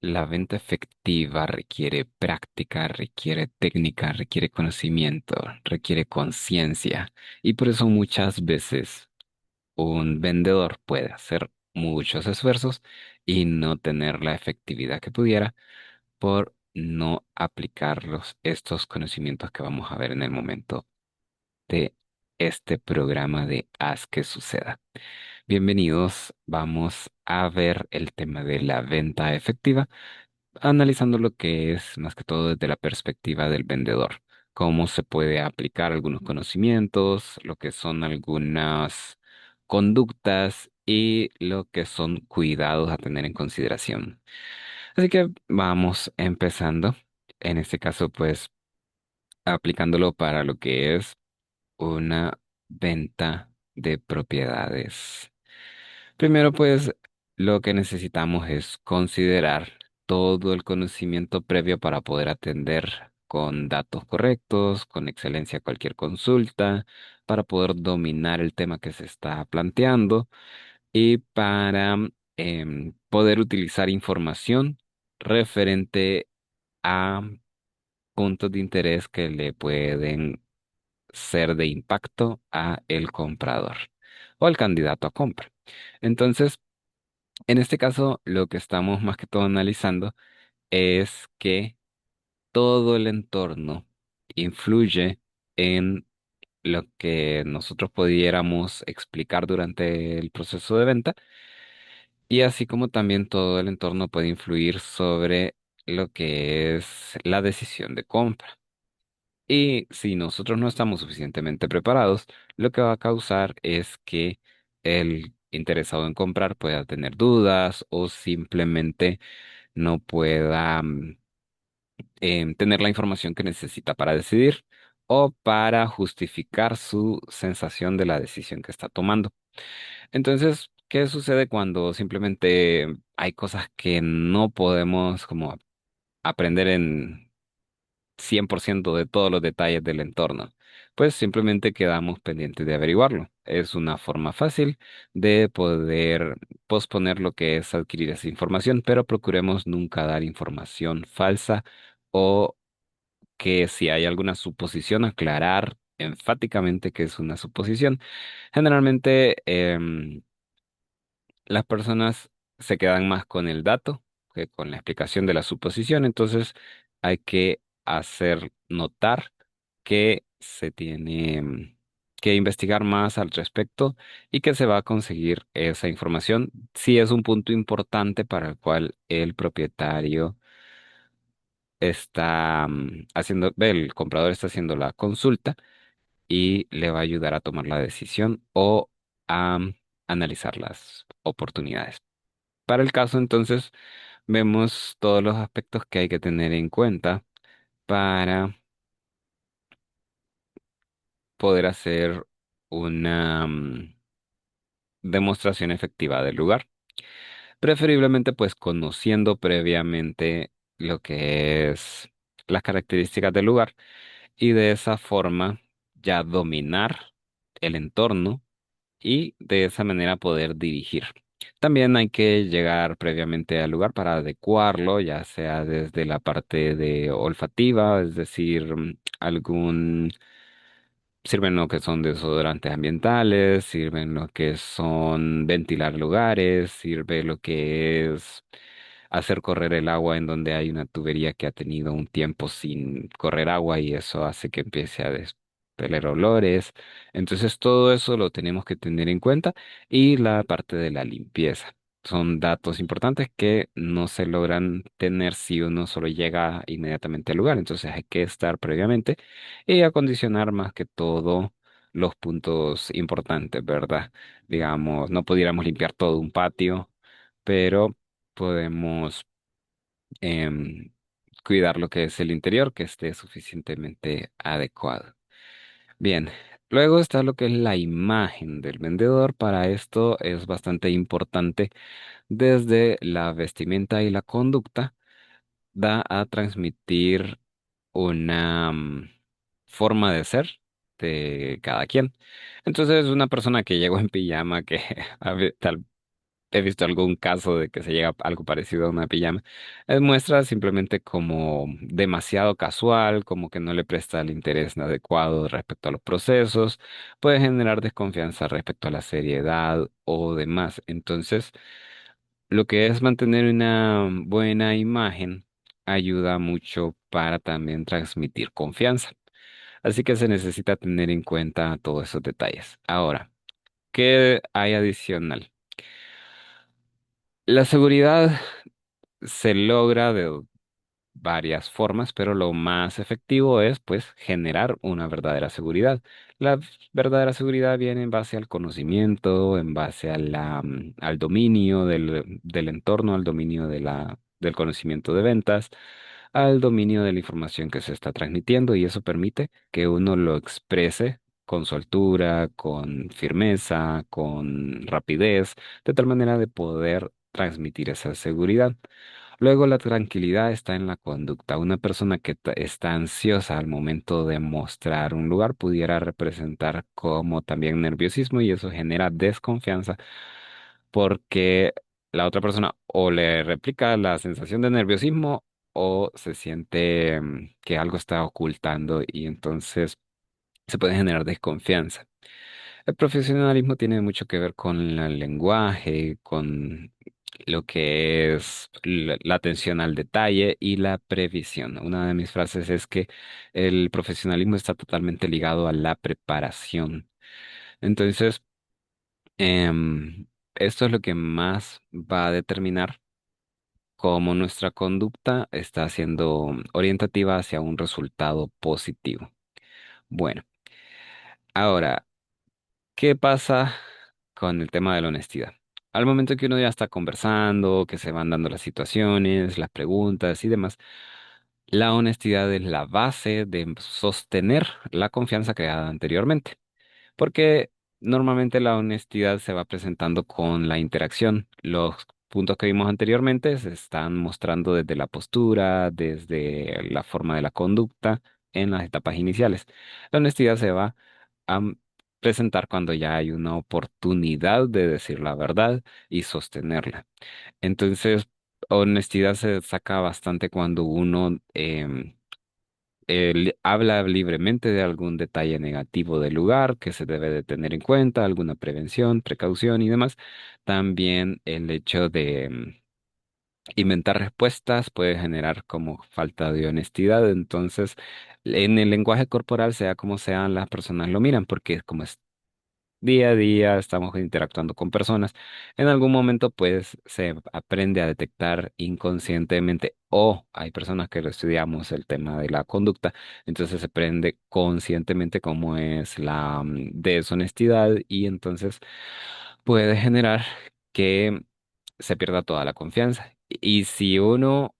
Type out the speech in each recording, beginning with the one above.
La venta efectiva requiere práctica, requiere técnica, requiere conocimiento, requiere conciencia y por eso muchas veces un vendedor puede hacer muchos esfuerzos y no tener la efectividad que pudiera por no aplicar estos conocimientos que vamos a ver en el momento de este programa de Haz que suceda. Bienvenidos, vamos a ver el tema de la venta efectiva analizando lo que es más que todo desde la perspectiva del vendedor, cómo se puede aplicar algunos conocimientos, lo que son algunas conductas y lo que son cuidados a tener en consideración. Así que vamos empezando, en este caso pues aplicándolo para lo que es una venta de propiedades. Primero, pues, lo que necesitamos es considerar todo el conocimiento previo para poder atender con datos correctos, con excelencia cualquier consulta, para poder dominar el tema que se está planteando y para poder utilizar información referente a puntos de interés que le pueden ser de impacto a el comprador o al candidato a compra. Entonces, en este caso, lo que estamos más que todo analizando es que todo el entorno influye en lo que nosotros pudiéramos explicar durante el proceso de venta y así como también todo el entorno puede influir sobre lo que es la decisión de compra. Y si nosotros no estamos suficientemente preparados, lo que va a causar es que el interesado en comprar pueda tener dudas o simplemente no pueda tener la información que necesita para decidir o para justificar su sensación de la decisión que está tomando. Entonces, ¿qué sucede cuando simplemente hay cosas que no podemos como aprender en 100% de todos los detalles del entorno? Pues simplemente quedamos pendientes de averiguarlo. Es una forma fácil de poder posponer lo que es adquirir esa información, pero procuremos nunca dar información falsa o que si hay alguna suposición, aclarar enfáticamente que es una suposición. Generalmente, las personas se quedan más con el dato que con la explicación de la suposición, entonces hay que hacer notar que se tiene que investigar más al respecto y que se va a conseguir esa información si es un punto importante para el cual el propietario está el comprador está haciendo la consulta y le va a ayudar a tomar la decisión o a analizar las oportunidades. Para el caso, entonces, vemos todos los aspectos que hay que tener en cuenta para poder hacer una demostración efectiva del lugar. Preferiblemente, pues, conociendo previamente lo que es las características del lugar y de esa forma ya dominar el entorno y de esa manera poder dirigir. También hay que llegar previamente al lugar para adecuarlo, ya sea desde la parte de olfativa, es decir, algún sirven lo que son desodorantes ambientales, sirven lo que son ventilar lugares, sirve lo que es hacer correr el agua en donde hay una tubería que ha tenido un tiempo sin correr agua y eso hace que empiece a despeler olores. Entonces todo eso lo tenemos que tener en cuenta y la parte de la limpieza. Son datos importantes que no se logran tener si uno solo llega inmediatamente al lugar. Entonces hay que estar previamente y acondicionar más que todo los puntos importantes, ¿verdad? Digamos, no pudiéramos limpiar todo un patio, pero podemos em, cuidar lo que es el interior, que esté suficientemente adecuado. Bien, luego está lo que es la imagen del vendedor. Para esto es bastante importante desde la vestimenta y la conducta da a transmitir una forma de ser de cada quien. Entonces, una persona que llegó en pijama, que tal he visto algún caso de que se llega algo parecido a una pijama. Es muestra simplemente como demasiado casual, como que no le presta el interés adecuado respecto a los procesos, puede generar desconfianza respecto a la seriedad o demás. Entonces, lo que es mantener una buena imagen ayuda mucho para también transmitir confianza. Así que se necesita tener en cuenta todos esos detalles. Ahora, ¿qué hay adicional? La seguridad se logra de varias formas, pero lo más efectivo es pues generar una verdadera seguridad. La verdadera seguridad viene en base al conocimiento, en base a al dominio del entorno, al dominio del conocimiento de ventas, al dominio de la información que se está transmitiendo y eso permite que uno lo exprese con soltura, con firmeza, con rapidez, de tal manera de poder transmitir esa seguridad. Luego la tranquilidad está en la conducta. Una persona que está ansiosa al momento de mostrar un lugar pudiera representar como también nerviosismo y eso genera desconfianza porque la otra persona o le replica la sensación de nerviosismo o se siente que algo está ocultando y entonces se puede generar desconfianza. El profesionalismo tiene mucho que ver con el lenguaje, con lo que es la atención al detalle y la previsión. Una de mis frases es que el profesionalismo está totalmente ligado a la preparación. Entonces, esto es lo que más va a determinar cómo nuestra conducta está siendo orientativa hacia un resultado positivo. Bueno, ahora, ¿qué pasa con el tema de la honestidad? Al momento que uno ya está conversando, que se van dando las situaciones, las preguntas y demás, la honestidad es la base de sostener la confianza creada anteriormente, porque normalmente la honestidad se va presentando con la interacción. Los puntos que vimos anteriormente se están mostrando desde la postura, desde la forma de la conducta en las etapas iniciales. La honestidad se va a presentar cuando ya hay una oportunidad de decir la verdad y sostenerla. Entonces, honestidad se saca bastante cuando uno habla libremente de algún detalle negativo del lugar que se debe de tener en cuenta, alguna prevención, precaución y demás. También el hecho de inventar respuestas puede generar como falta de honestidad. Entonces, en el lenguaje corporal, sea como sea, las personas lo miran porque como es día a día, estamos interactuando con personas. En algún momento, pues, se aprende a detectar inconscientemente, o hay personas que lo estudiamos el tema de la conducta, entonces se aprende conscientemente cómo es la deshonestidad y entonces puede generar que se pierda toda la confianza. Y si uno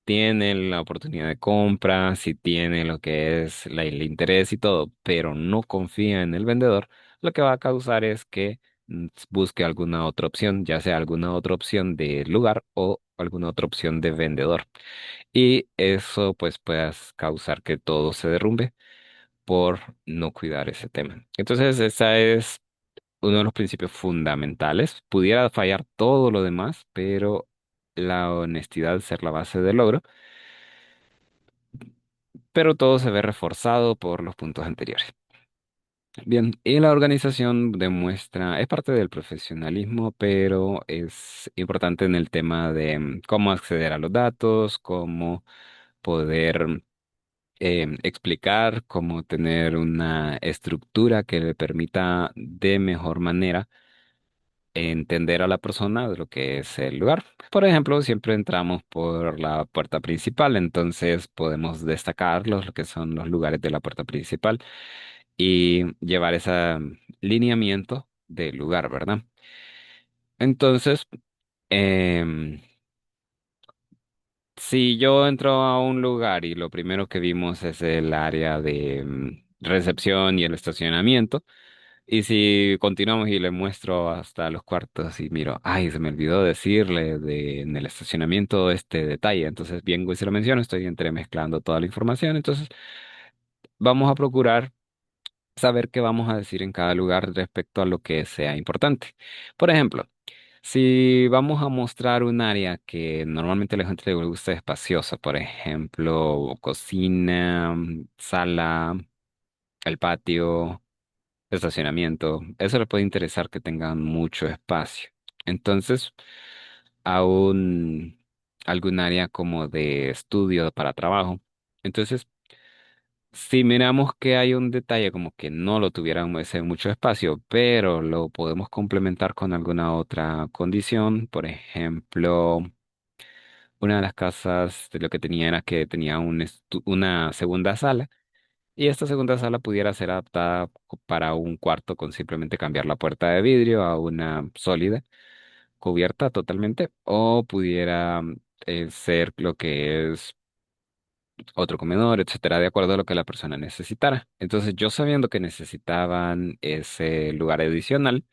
tiene la oportunidad de compra, si tiene lo que es el interés y todo, pero no confía en el vendedor, lo que va a causar es que busque alguna otra opción, ya sea alguna otra opción de lugar o alguna otra opción de vendedor. Y eso pues puede causar que todo se derrumbe por no cuidar ese tema. Entonces, esa es uno de los principios fundamentales. Pudiera fallar todo lo demás, pero la honestidad ser la base del logro, pero todo se ve reforzado por los puntos anteriores. Bien, y la organización demuestra, es parte del profesionalismo, pero es importante en el tema de cómo acceder a los datos, cómo poder explicar, cómo tener una estructura que le permita de mejor manera entender a la persona de lo que es el lugar. Por ejemplo, siempre entramos por la puerta principal, entonces podemos destacar lo que son los lugares de la puerta principal y llevar ese lineamiento del lugar, ¿verdad? Entonces, em, si yo entro a un lugar y lo primero que vimos es el área de recepción y el estacionamiento, y si continuamos y le muestro hasta los cuartos y miro, ay, se me olvidó decirle en el estacionamiento este detalle, entonces vengo y se lo menciono, estoy entremezclando toda la información, entonces vamos a procurar saber qué vamos a decir en cada lugar respecto a lo que sea importante. Por ejemplo, Si vamos a mostrar un área que normalmente a la gente le gusta espaciosa, por ejemplo, cocina, sala, el patio, estacionamiento, eso le puede interesar que tengan mucho espacio. Entonces, aún algún área como de estudio para trabajo. Entonces, si miramos que hay un detalle como que no lo tuvieran ese mucho espacio, pero lo podemos complementar con alguna otra condición, por ejemplo, una de las casas de lo que tenía era que tenía una segunda sala y esta segunda sala pudiera ser adaptada para un cuarto con simplemente cambiar la puerta de vidrio a una sólida, cubierta totalmente, o pudiera ser lo que es otro comedor, etcétera, de acuerdo a lo que la persona necesitara. Entonces, yo sabiendo que necesitaban ese lugar adicional,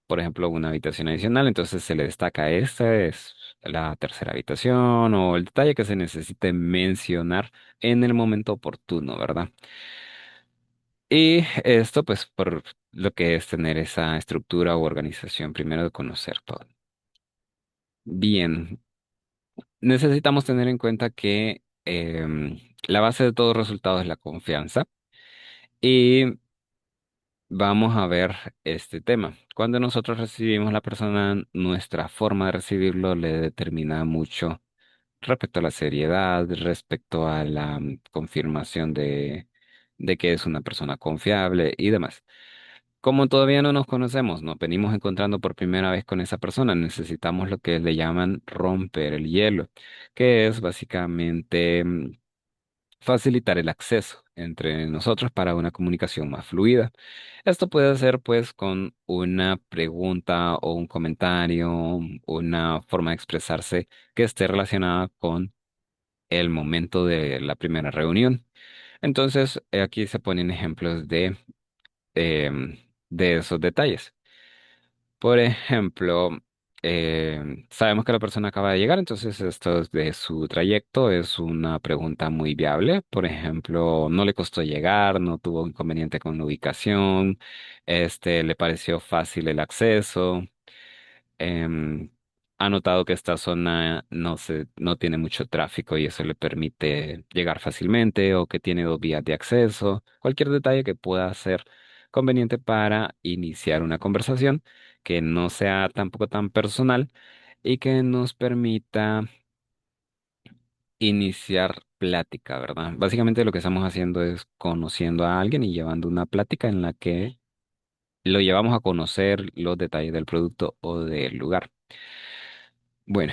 por ejemplo, una habitación adicional, entonces se le destaca esta es la tercera habitación o el detalle que se necesite mencionar en el momento oportuno, ¿verdad? Y esto, pues, por lo que es tener esa estructura u organización, primero de conocer todo. Bien, necesitamos tener en cuenta que la base de todo resultado es la confianza. Y vamos a ver este tema. Cuando nosotros recibimos la persona, nuestra forma de recibirlo le determina mucho respecto a la seriedad, respecto a la confirmación de que es una persona confiable y demás. Como todavía no nos conocemos, nos venimos encontrando por primera vez con esa persona, necesitamos lo que le llaman romper el hielo, que es básicamente facilitar el acceso entre nosotros para una comunicación más fluida. Esto puede ser pues con una pregunta o un comentario, una forma de expresarse que esté relacionada con el momento de la primera reunión. Entonces, aquí se ponen ejemplos de esos detalles. Por ejemplo, sabemos que la persona acaba de llegar, entonces esto es de su trayecto es una pregunta muy viable. Por ejemplo, no le costó llegar, no tuvo inconveniente con la ubicación, le pareció fácil el acceso. Em, ha notado que esta zona no tiene mucho tráfico y eso le permite llegar fácilmente o que tiene dos vías de acceso. Cualquier detalle que pueda ser conveniente para iniciar una conversación que no sea tampoco tan personal y que nos permita iniciar plática, ¿verdad? Básicamente lo que estamos haciendo es conociendo a alguien y llevando una plática en la que lo llevamos a conocer los detalles del producto o del lugar. Bueno,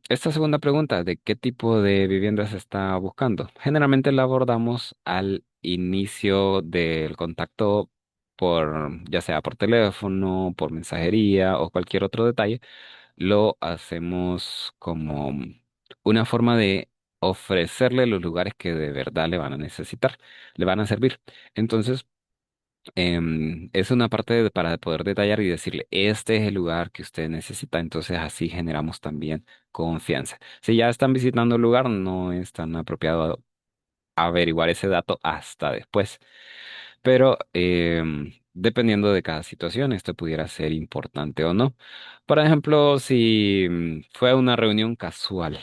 esta segunda pregunta, ¿de qué tipo de vivienda se está buscando? Generalmente la abordamos al inicio del contacto ya sea por teléfono, por mensajería o cualquier otro detalle. Lo hacemos como una forma de ofrecerle los lugares que de verdad le van a necesitar, le van a servir. Entonces, es una parte para poder detallar y decirle, este es el lugar que usted necesita, entonces así generamos también confianza. Si ya están visitando el lugar, no es tan apropiado averiguar ese dato hasta después, pero dependiendo de cada situación, esto pudiera ser importante o no. Por ejemplo, si fue una reunión casual.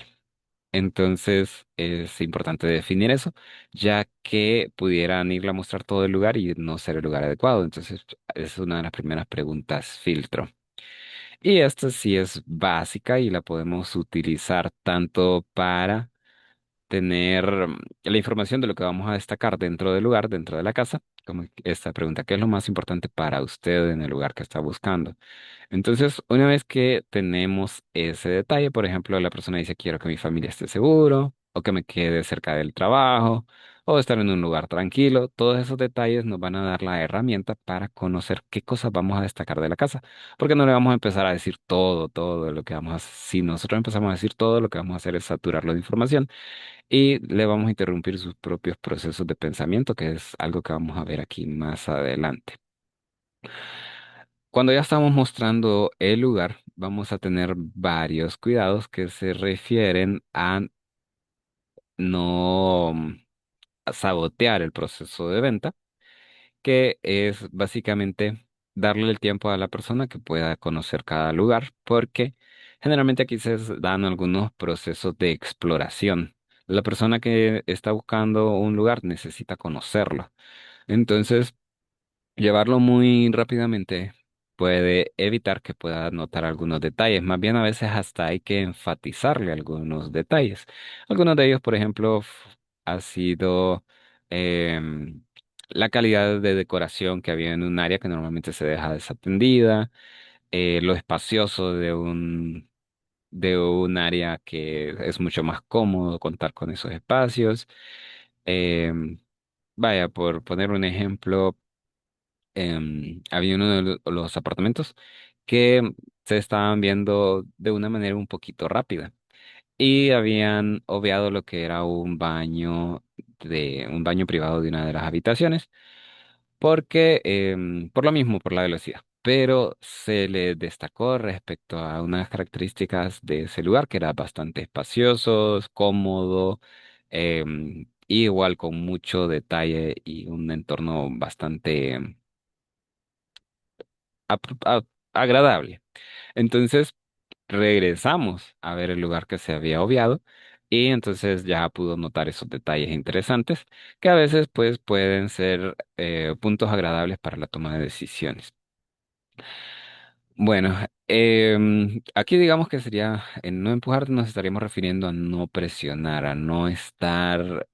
Entonces es importante definir eso, ya que pudieran irle a mostrar todo el lugar y no ser el lugar adecuado. Entonces es una de las primeras preguntas filtro. Y esta sí es básica y la podemos utilizar tanto para tener la información de lo que vamos a destacar dentro del lugar, dentro de la casa, como esta pregunta, ¿qué es lo más importante para usted en el lugar que está buscando? Entonces, una vez que tenemos ese detalle, por ejemplo, la persona dice, quiero que mi familia esté seguro, o que me quede cerca del trabajo, o estar en un lugar tranquilo, todos esos detalles nos van a dar la herramienta para conocer qué cosas vamos a destacar de la casa, porque no le vamos a empezar a decir todo lo que vamos a hacer. Si nosotros empezamos a decir todo, lo que vamos a hacer es saturarlo de información y le vamos a interrumpir sus propios procesos de pensamiento, que es algo que vamos a ver aquí más adelante. Cuando ya estamos mostrando el lugar, vamos a tener varios cuidados que se refieren a no sabotear el proceso de venta, que es básicamente darle el tiempo a la persona que pueda conocer cada lugar, porque generalmente aquí dan algunos procesos de exploración. La persona que está buscando un lugar necesita conocerlo. Entonces, llevarlo muy rápidamente puede evitar que pueda notar algunos detalles. Más bien a veces hasta hay que enfatizarle algunos detalles. Algunos de ellos, por ejemplo, ha sido em, la calidad de decoración que había en un área que normalmente se deja desatendida, lo espacioso de un área que es mucho más cómodo contar con esos espacios. Em, Vaya, por poner un ejemplo, había uno de los apartamentos que se estaban viendo de una manera un poquito rápida y habían obviado lo que era un baño privado de una de las habitaciones porque por lo mismo, por la velocidad. Pero se le destacó respecto a unas características de ese lugar que era bastante espacioso, cómodo, igual con mucho detalle y un entorno bastante agradable. Entonces regresamos a ver el lugar que se había obviado y entonces ya pudo notar esos detalles interesantes que a veces pues pueden ser puntos agradables para la toma de decisiones. Bueno, aquí digamos que sería, en no empujar nos estaríamos refiriendo a no presionar, a no estar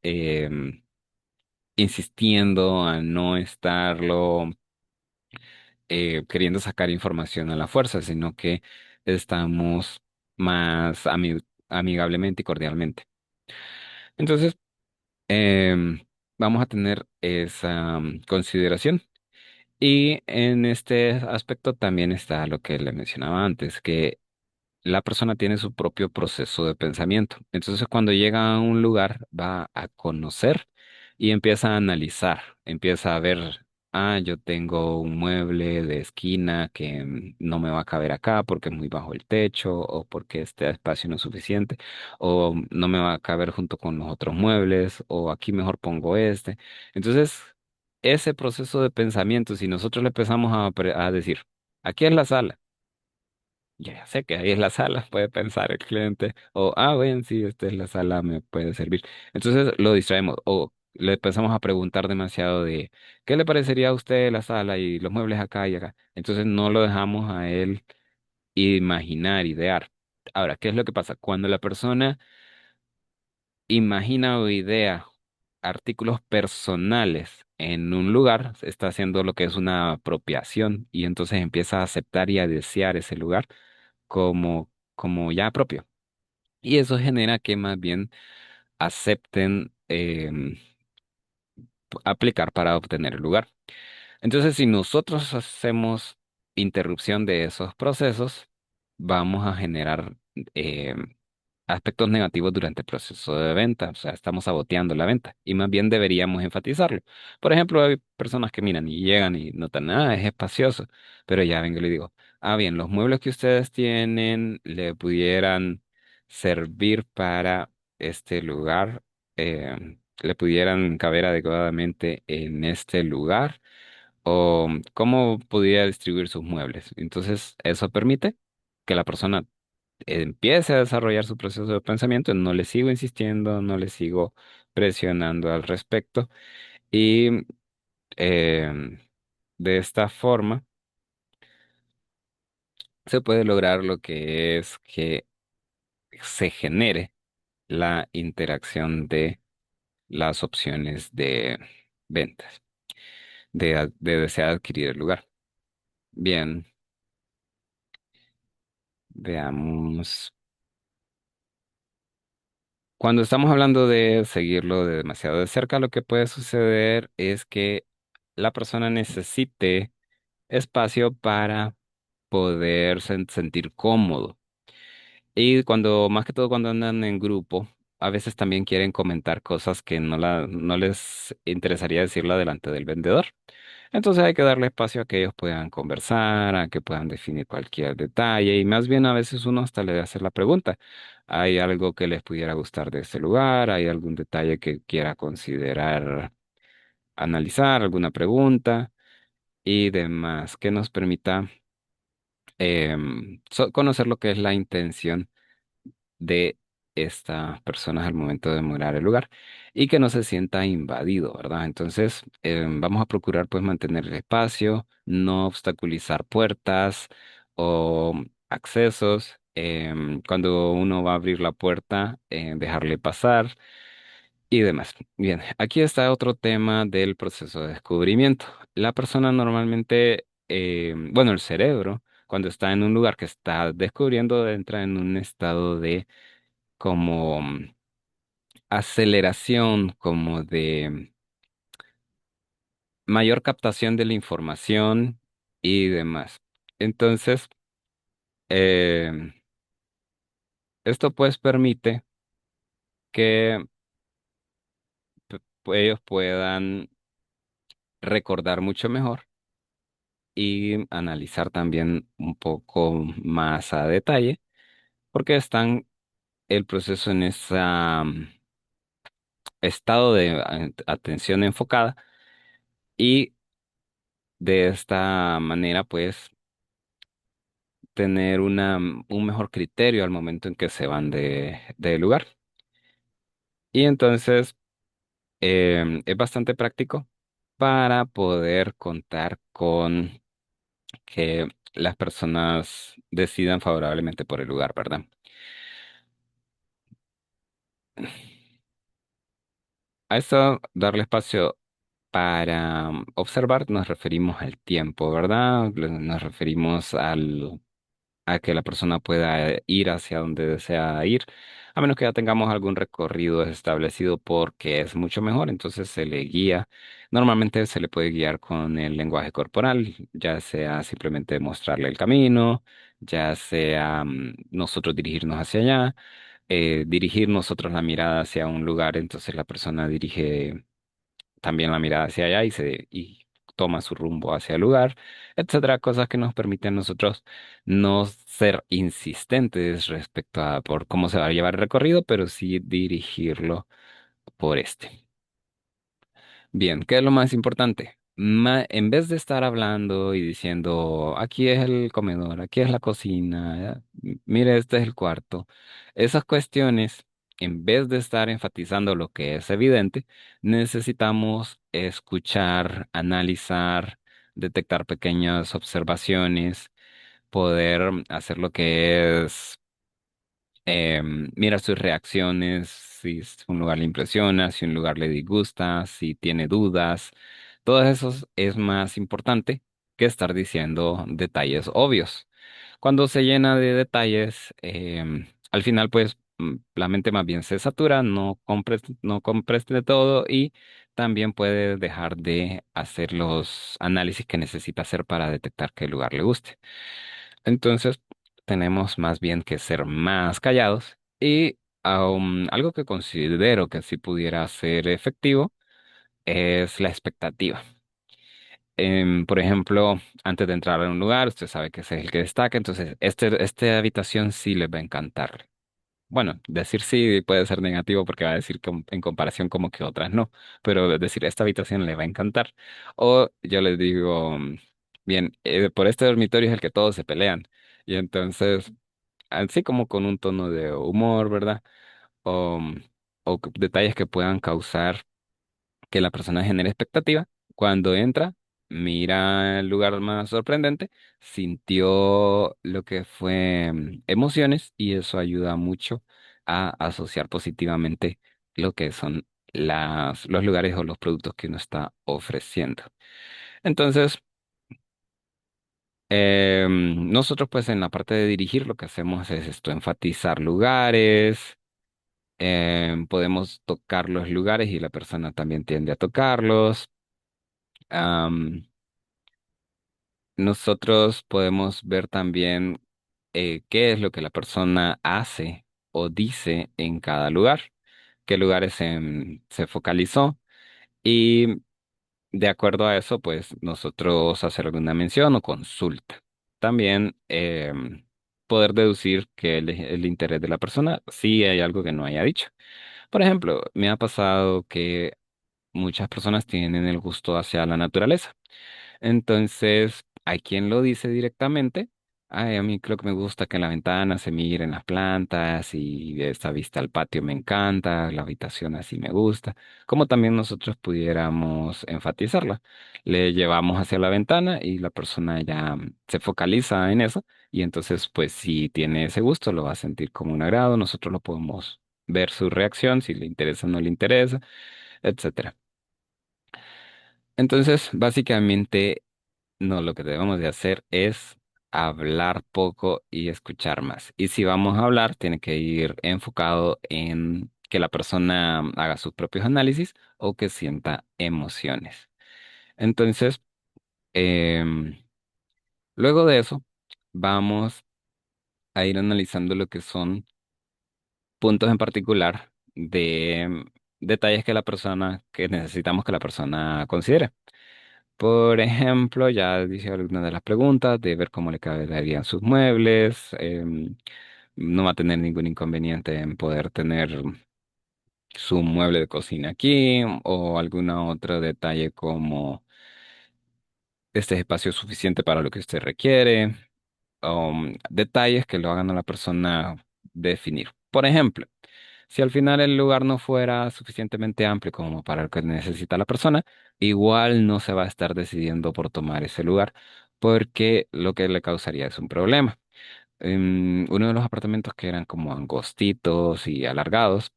insistiendo, a no estarlo queriendo sacar información a la fuerza, sino que estamos más amigablemente y cordialmente. Entonces, em, vamos a tener esa consideración. Y en este aspecto también está lo que le mencionaba antes, que la persona tiene su propio proceso de pensamiento. Entonces, cuando llega a un lugar, va a conocer y empieza a analizar, empieza a ver, yo tengo un mueble de esquina que no me va a caber acá porque es muy bajo el techo o porque este espacio no es suficiente o no me va a caber junto con los otros muebles o aquí mejor pongo este. Entonces, ese proceso de pensamiento, si nosotros le empezamos a decir, aquí es la sala, ya sé que ahí es la sala, puede pensar el cliente, o, bueno, sí, esta es la sala, me puede servir. Entonces lo distraemos, o le empezamos a preguntar demasiado de, ¿qué le parecería a usted la sala y los muebles acá y acá? Entonces no lo dejamos a él imaginar, idear. Ahora, ¿qué es lo que pasa? Cuando la persona imagina o idea artículos personales en un lugar, está haciendo lo que es una apropiación y entonces empieza a aceptar y a desear ese lugar como ya propio. Y eso genera que más bien acepten aplicar para obtener el lugar. Entonces, si nosotros hacemos interrupción de esos procesos, vamos a generar aspectos negativos durante el proceso de venta. O sea, estamos saboteando la venta y más bien deberíamos enfatizarlo. Por ejemplo, hay personas que miran y llegan y notan, es espacioso, pero ya vengo y le digo, bien, los muebles que ustedes tienen le pudieran servir para este lugar, le pudieran caber adecuadamente en este lugar o cómo pudiera distribuir sus muebles. Entonces, eso permite que la persona empiece a desarrollar su proceso de pensamiento, no le sigo insistiendo, no le sigo presionando al respecto y em, de esta forma se puede lograr lo que es que se genere la interacción de las opciones de ventas, de desear adquirir el lugar. Bien, veamos. Cuando estamos hablando de seguirlo de demasiado de cerca, lo que puede suceder es que la persona necesite espacio para poder sentir cómodo. Y más que todo cuando andan en grupo, a veces también quieren comentar cosas que no les interesaría decirla delante del vendedor. Entonces hay que darle espacio a que ellos puedan conversar, a que puedan definir cualquier detalle y más bien a veces uno hasta le hace la pregunta. ¿Hay algo que les pudiera gustar de este lugar? ¿Hay algún detalle que quiera considerar analizar? ¿Alguna pregunta? y demás, que nos permita conocer lo que es la intención de estas personas al momento de murar el lugar y que no se sienta invadido, ¿verdad? Entonces, vamos a procurar pues mantener el espacio, no obstaculizar puertas o accesos. Cuando uno va a abrir la puerta, dejarle pasar y demás. Bien, aquí está otro tema del proceso de descubrimiento. La persona normalmente, bueno, el cerebro, cuando está en un lugar que está descubriendo, entra en un estado de como aceleración, como de mayor captación de la información y demás. Entonces, eh, esto pues permite que ellos puedan recordar mucho mejor y analizar también un poco más a detalle, porque están el proceso en ese estado de atención enfocada y de esta manera pues tener un mejor criterio al momento en que se van del lugar. Y entonces es bastante práctico para poder contar con que las personas decidan favorablemente por el lugar, ¿verdad? A esto, darle espacio para observar, nos referimos al tiempo, ¿verdad? Nos referimos a que la persona pueda ir hacia donde desea ir, a menos que ya tengamos algún recorrido establecido porque es mucho mejor, entonces se le guía. Normalmente se le puede guiar con el lenguaje corporal, ya sea simplemente mostrarle el camino, ya sea nosotros dirigirnos hacia allá, dirigir nosotros la mirada hacia un lugar, entonces la persona dirige también la mirada hacia allá y toma su rumbo hacia el lugar, etcétera, cosas que nos permiten a nosotros no ser insistentes respecto a por cómo se va a llevar el recorrido, pero sí dirigirlo por este. Bien, ¿qué es lo más importante? En vez de estar hablando y diciendo, aquí es el comedor, aquí es la cocina, mire, este es el cuarto, esas cuestiones, en vez de estar enfatizando lo que es evidente, necesitamos escuchar, analizar, detectar pequeñas observaciones, poder hacer lo que es mira sus reacciones, si un lugar le impresiona, si un lugar le disgusta, si tiene dudas. Todo eso es más importante que estar diciendo detalles obvios. Cuando se llena de detalles, al final pues la mente más bien se satura, no comprende todo y también puede dejar de hacer los análisis que necesita hacer para detectar qué lugar le guste. Entonces, tenemos más bien que ser más callados y algo que considero que sí pudiera ser efectivo es la expectativa. Por ejemplo, antes de entrar a un lugar, usted sabe que ese es el que destaca, entonces esta habitación sí le va a encantar. Bueno, decir sí puede ser negativo porque va a decir que en comparación como que otras no, pero decir esta habitación le va a encantar. O yo les digo, bien, por este dormitorio es el que todos se pelean. Y entonces, así como con un tono de humor, ¿verdad? O, detalles que puedan causar que la persona genere expectativa. Cuando entra, mira el lugar más sorprendente, sintió lo que fue emociones y eso ayuda mucho a asociar positivamente lo que son los lugares o los productos que uno está ofreciendo. Entonces, nosotros pues en la parte de dirigir lo que hacemos es esto, enfatizar lugares, podemos tocar los lugares y la persona también tiende a tocarlos. Nosotros podemos ver también qué es lo que la persona hace o dice en cada lugar, qué lugares se focalizó y de acuerdo a eso, pues nosotros hacer alguna mención o consulta. También poder deducir que el interés de la persona, si hay algo que no haya dicho. Por ejemplo, me ha pasado que muchas personas tienen el gusto hacia la naturaleza. Entonces, hay quien lo dice directamente. Ay, a mí creo que me gusta que en la ventana se miren las plantas y esta vista al patio me encanta, la habitación así me gusta. Como también nosotros pudiéramos enfatizarla. Le llevamos hacia la ventana y la persona ya se focaliza en eso y entonces pues si tiene ese gusto lo va a sentir como un agrado. Nosotros lo podemos ver su reacción, si le interesa o no le interesa, etcétera. Entonces, básicamente no, lo que debemos de hacer es hablar poco y escuchar más. Y si vamos a hablar, tiene que ir enfocado en que la persona haga sus propios análisis o que sienta emociones. Entonces, em, luego de eso, vamos a ir analizando lo que son puntos en particular de detalles que la persona, que necesitamos que la persona considere. Por ejemplo, ya dije algunas de las preguntas, de ver cómo le caberían sus muebles, no va a tener ningún inconveniente en poder tener su mueble de cocina aquí o alguna otro detalle como este espacio suficiente para lo que usted requiere, detalles que lo hagan a la persona definir. Por ejemplo, si al final el lugar no fuera suficientemente amplio como para lo que necesita la persona, igual no se va a estar decidiendo por tomar ese lugar, porque lo que le causaría es un problema. En uno de los apartamentos que eran como angostitos y alargados,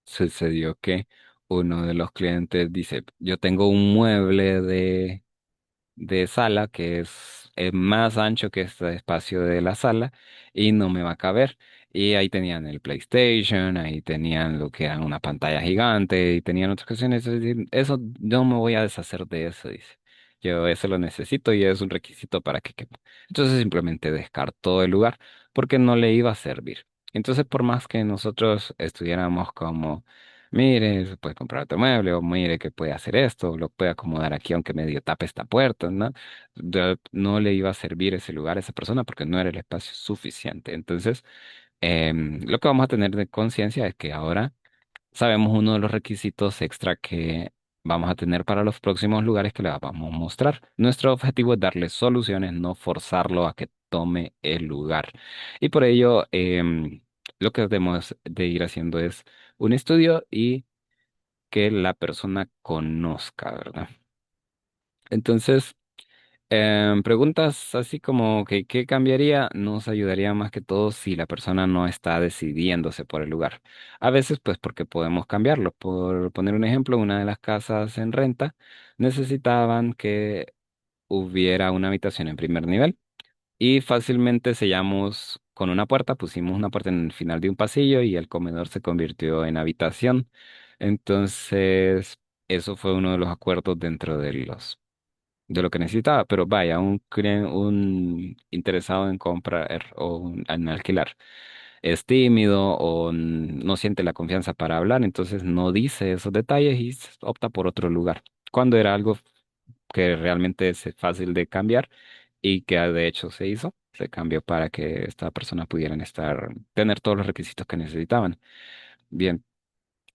sucedió que uno de los clientes dice, yo tengo un mueble de sala que es más ancho que este espacio de la sala y no me va a caber. Y ahí tenían el PlayStation, ahí tenían lo que era una pantalla gigante y tenían otras cuestiones. Es decir, eso no me voy a deshacer de eso, dice. Yo eso lo necesito y es un requisito para que quepa. Entonces simplemente descartó el lugar porque no le iba a servir. Entonces, por más que nosotros estuviéramos como, mire, se puede comprar otro mueble, o mire que puede hacer esto, lo puede acomodar aquí aunque medio tape esta puerta, ¿no? No le iba a servir ese lugar a esa persona porque no era el espacio suficiente. Entonces, lo que vamos a tener de conciencia es que ahora sabemos uno de los requisitos extra que vamos a tener para los próximos lugares que le vamos a mostrar. Nuestro objetivo es darle soluciones, no forzarlo a que tome el lugar. Y por ello, lo que debemos de ir haciendo es un estudio y que la persona conozca, ¿verdad? Entonces, preguntas así como que qué cambiaría nos ayudaría más que todo si la persona no está decidiéndose por el lugar. A veces, pues porque podemos cambiarlo. Por poner un ejemplo, una de las casas en renta necesitaban que hubiera una habitación en primer nivel y fácilmente sellamos con una puerta, pusimos una puerta en el final de un pasillo y el comedor se convirtió en habitación. Entonces, eso fue uno de los acuerdos dentro de lo que necesitaba, pero vaya, un interesado en comprar o en alquilar es tímido o no siente la confianza para hablar, entonces no dice esos detalles y opta por otro lugar, cuando era algo que realmente es fácil de cambiar y que de hecho se hizo. Se cambió para que esta persona pudieran tener todos los requisitos que necesitaban. Bien,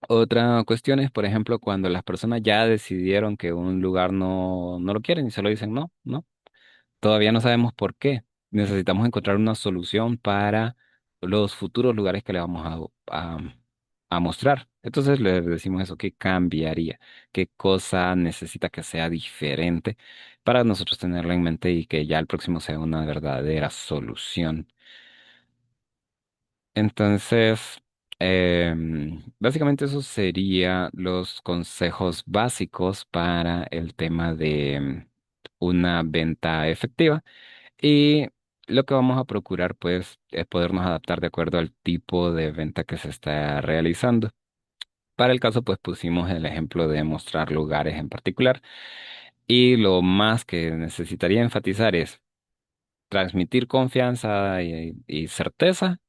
otra cuestión es, por ejemplo, cuando las personas ya decidieron que un lugar no lo quieren y solo dicen no, no. Todavía no sabemos por qué. Necesitamos encontrar una solución para los futuros lugares que le vamos a mostrar. Entonces le decimos eso, ¿qué cambiaría? ¿Qué cosa necesita que sea diferente para nosotros tenerlo en mente y que ya el próximo sea una verdadera solución? Entonces, básicamente eso sería los consejos básicos para el tema de una venta efectiva. Y lo que vamos a procurar, pues, es podernos adaptar de acuerdo al tipo de venta que se está realizando. Para el caso, pues, pusimos el ejemplo de mostrar lugares en particular. Y lo más que necesitaría enfatizar es transmitir confianza y certeza,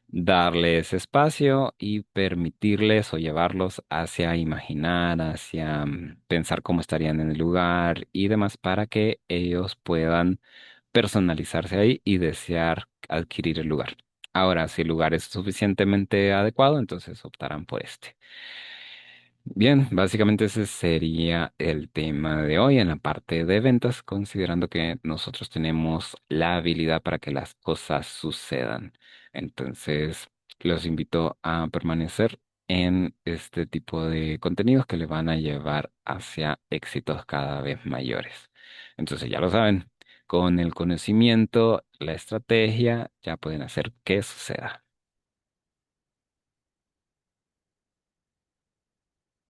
darles espacio y permitirles o llevarlos hacia imaginar, hacia pensar cómo estarían en el lugar y demás para que ellos puedan personalizarse ahí y desear adquirir el lugar. Ahora, si el lugar es suficientemente adecuado, entonces optarán por este. Bien, básicamente ese sería el tema de hoy en la parte de ventas, considerando que nosotros tenemos la habilidad para que las cosas sucedan. Entonces, los invito a permanecer en este tipo de contenidos que le van a llevar hacia éxitos cada vez mayores. Entonces, ya lo saben, con el conocimiento, la estrategia, ya pueden hacer que suceda.